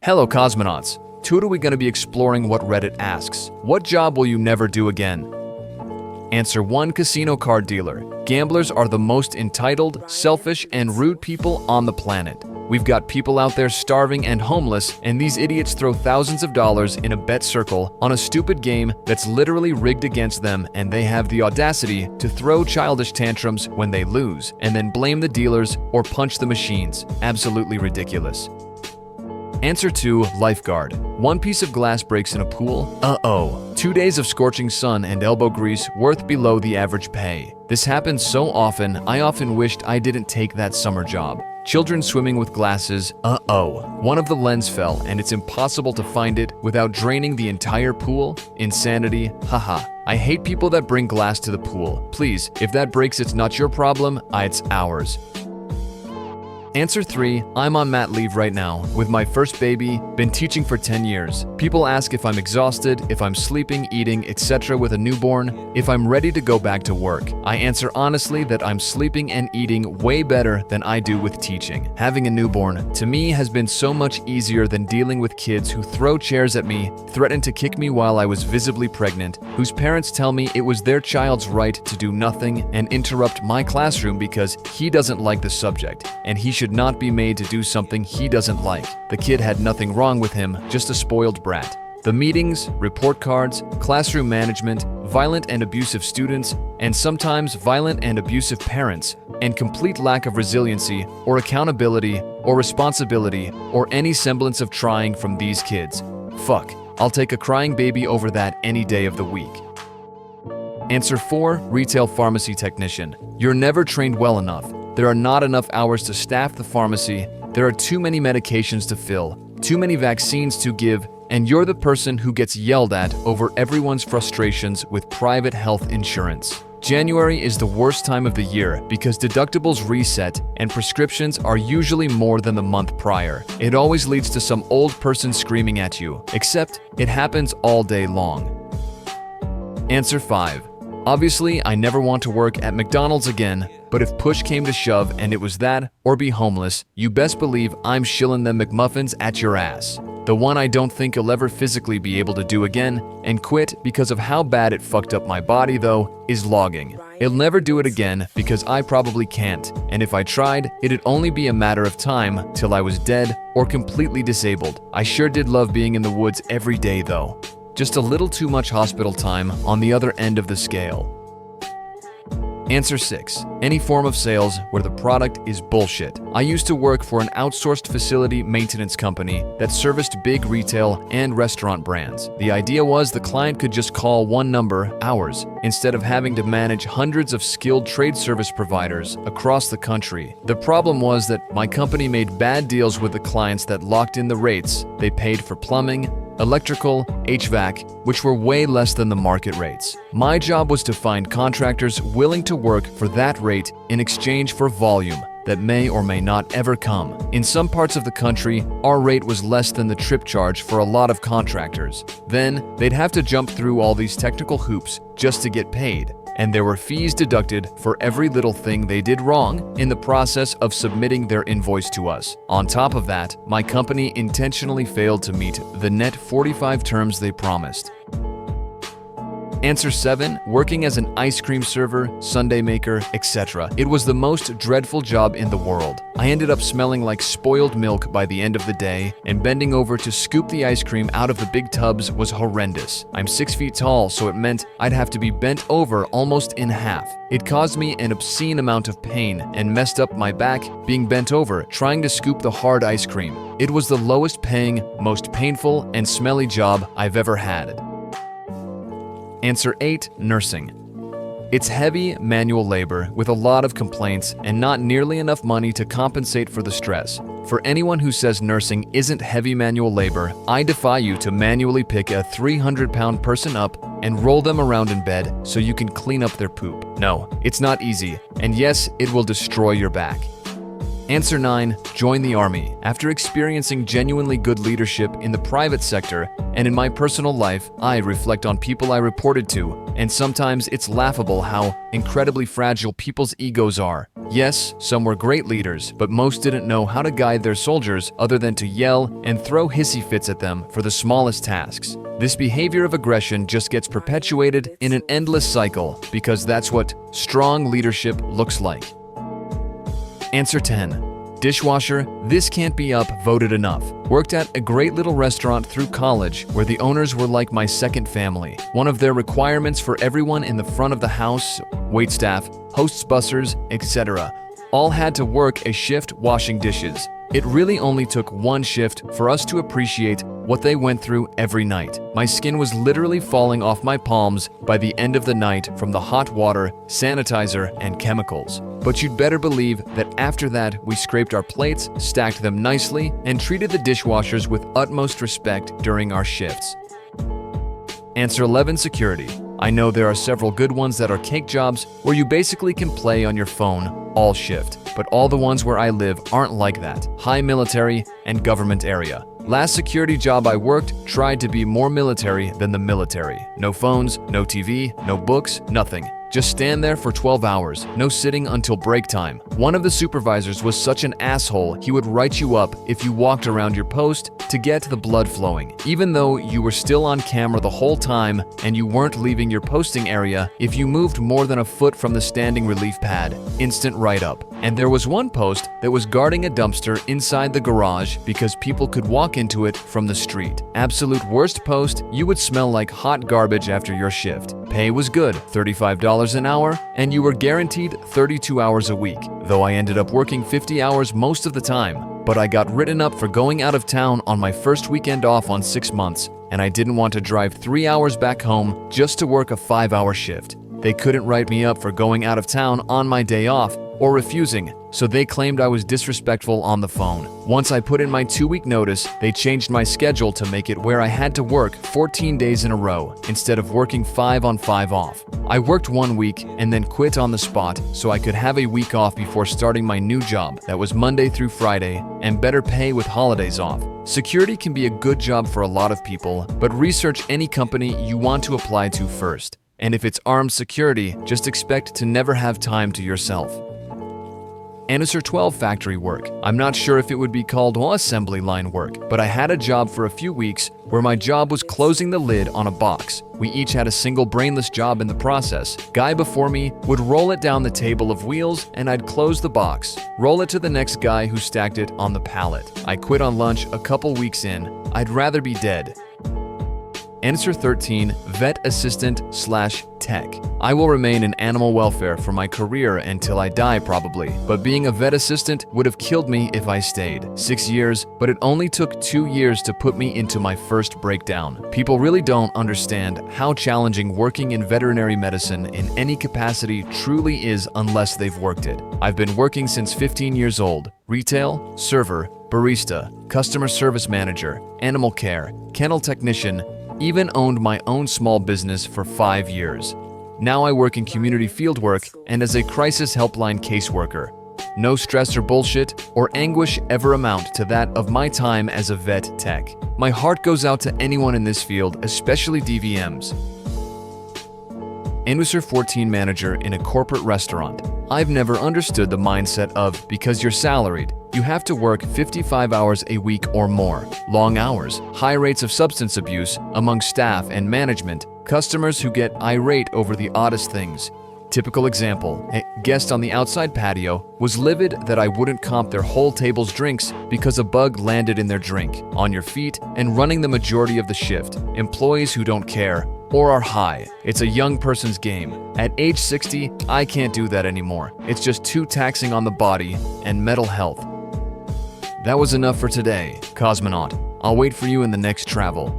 Hello cosmonauts! Today we're going to be exploring what Reddit asks. What job will you never do again? Answer 1. Casino card dealer. Gamblers are the most entitled, selfish, and rude people on the planet. We've got people out there starving and homeless, and these idiots throw thousands of dollars in a bet circle on a stupid game that's literally rigged against them, and they have the audacity to throw childish tantrums when they lose, and then blame the dealers or punch the machines. Absolutely ridiculous. Answer 2. Lifeguard. One piece of glass breaks in a pool? Uh-oh. 2 days of scorching sun and elbow grease worth below the average pay. This happens so often, I often wished I didn't take that summer job. Children swimming with glasses? Uh-oh. One of the lens fell and it's impossible to find it without draining the entire pool? Insanity? Haha. I hate people that bring glass to the pool. Please, if that breaks, it's not your problem, it's ours. Answer 3. I'm on mat leave right now, with my first baby, been teaching for 10 years. People ask if I'm exhausted, if I'm sleeping, eating, etc. with a newborn, if I'm ready to go back to work. I answer honestly that I'm sleeping and eating way better than I do with teaching. Having a newborn, to me, has been so much easier than dealing with kids who throw chairs at me, threaten to kick me while I was visibly pregnant, whose parents tell me it was their child's right to do nothing and interrupt my classroom because he doesn't like the subject, and he should not be made to do something he doesn't like. The kid had nothing wrong with him, just a spoiled brat. The meetings, report cards, classroom management, violent and abusive students, and sometimes violent and abusive parents, and complete lack of resiliency or accountability or responsibility or any semblance of trying from these kids. Fuck, I'll take a crying baby over that any day of the week. Answer 4. Retail pharmacy technician. You're never trained well enough. There are not enough hours to staff the pharmacy, there are too many medications to fill, too many vaccines to give, and you're the person who gets yelled at over everyone's frustrations with private health insurance. January is the worst time of the year because deductibles reset and prescriptions are usually more than the month prior. It always leads to some old person screaming at you, except it happens all day long. Answer 5. Obviously, I never want to work at McDonald's again, but if push came to shove and it was that or be homeless, you best believe I'm shilling them McMuffins at your ass. The one I don't think you'll ever physically be able to do again and quit because of how bad it fucked up my body though is logging. I'll never do it again because I probably can't, and if I tried, it'd only be a matter of time till I was dead or completely disabled. I sure did love being in the woods every day though. Just a little too much hospital time on the other end of the scale. Answer 6. Any form of sales where the product is bullshit. I used to work for an outsourced facility maintenance company that serviced big retail and restaurant brands. The idea was the client could just call one number, ours, instead of having to manage hundreds of skilled trade service providers across the country. The problem was that my company made bad deals with the clients that locked in the rates they paid for plumbing, electrical, HVAC, which were way less than the market rates. My job was to find contractors willing to work for that rate in exchange for volume that may or may not ever come. In some parts of the country, our rate was less than the trip charge for a lot of contractors. Then, they'd have to jump through all these technical hoops just to get paid. And there were fees deducted for every little thing they did wrong in the process of submitting their invoice to us. On top of that, my company intentionally failed to meet the net 45 terms they promised. Answer 7. Working as an ice cream server, sundae maker, etc. It was the most dreadful job in the world. I ended up smelling like spoiled milk by the end of the day, and bending over to scoop the ice cream out of the big tubs was horrendous. I'm 6 feet tall, so it meant I'd have to be bent over almost in half. It caused me an obscene amount of pain and messed up my back being bent over trying to scoop the hard ice cream. It was the lowest paying, most painful, and smelly job I've ever had. Answer 8. Nursing. It's heavy manual labor with a lot of complaints and not nearly enough money to compensate for the stress. For anyone who says nursing isn't heavy manual labor, I defy you to manually pick a 300-pound person up and roll them around in bed so you can clean up their poop. No, it's not easy, and yes, it will destroy your back. Answer 9. Join the Army. After experiencing genuinely good leadership in the private sector and in my personal life, I reflect on people I reported to, and sometimes it's laughable how incredibly fragile people's egos are. Yes, some were great leaders, but most didn't know how to guide their soldiers other than to yell and throw hissy fits at them for the smallest tasks. This behavior of aggression just gets perpetuated in an endless cycle because that's what strong leadership looks like. Answer 10. Dishwasher, this can't be upvoted enough. Worked at a great little restaurant through college where the owners were like my second family. One of their requirements for everyone in the front of the house, waitstaff, hosts, bussers, etc., all had to work a shift washing dishes. It really only took one shift for us to appreciate what they went through every night. My skin was literally falling off my palms by the end of the night from the hot water, sanitizer, and chemicals. But you'd better believe that after that, we scraped our plates, stacked them nicely, and treated the dishwashers with utmost respect during our shifts. Answer 11. Security. I know there are several good ones that are cake jobs where you basically can play on your phone all shift, but all the ones where I live aren't like that. High military and government area. Last security job I worked tried to be more military than the military. No phones, no TV, no books, nothing. Just stand there for 12 hours, no sitting until break time. One of the supervisors was such an asshole, he would write you up if you walked around your post to get the blood flowing. Even though you were still on camera the whole time and you weren't leaving your posting area, if you moved more than a foot from the standing relief pad, instant write-up. And there was one post that was guarding a dumpster inside the garage because people could walk into it from the street. Absolute worst post, you would smell like hot garbage after your shift. Pay was good, $35 an hour, and you were guaranteed 32 hours a week, though I ended up working 50 hours most of the time. But I got written up for going out of town on my first weekend off on 6 months, and I didn't want to drive 3 hours back home just to work a 5-hour shift. They couldn't write me up for going out of town on my day off or refusing, so they claimed I was disrespectful on the phone. Once I put in my 2-week notice, they changed my schedule to make it where I had to work 14 days in a row instead of working 5 on 5 off. I worked 1 week and then quit on the spot so I could have a week off before starting my new job that was Monday through Friday and better pay with holidays off. Security can be a good job for a lot of people, but research any company you want to apply to first. And if it's armed security, just expect to never have time to yourself. Answer 12. Factory work. I'm not sure if it would be called assembly line work, but I had a job for a few weeks where my job was closing the lid on a box. We each had a single brainless job in the process. Guy before me would roll it down the table of wheels and I'd close the box, roll it to the next guy who stacked it on the pallet. I quit on lunch a couple weeks in. I'd rather be dead. Answer 13. Vet assistant/tech. I will remain in animal welfare for my career until I die probably, but being a vet assistant would have killed me if I stayed. 6 years, but it only took 2 years to put me into my first breakdown. People really don't understand how challenging working in veterinary medicine in any capacity truly is unless they've worked it. I've been working since 15 years old. Retail, server, barista, customer service manager, animal care, kennel technician, even owned my own small business for 5 years. Now I work in community fieldwork and as a crisis helpline caseworker. No stress or bullshit or anguish ever amount to that of my time as a vet tech. My heart goes out to anyone in this field, especially DVMs. Answer 14. Manager in a corporate restaurant. I've never understood the mindset of because you're salaried, you have to work 55 hours a week or more. Long hours, high rates of substance abuse among staff and management, customers who get irate over the oddest things. Typical example, a guest on the outside patio was livid that I wouldn't comp their whole table's drinks because a bug landed in their drink, on your feet, and running the majority of the shift. Employees who don't care or are high. It's a young person's game. At age 60, I can't do that anymore. It's just too taxing on the body and mental health. That was enough for today, cosmonaut. I'll wait for you in the next travel.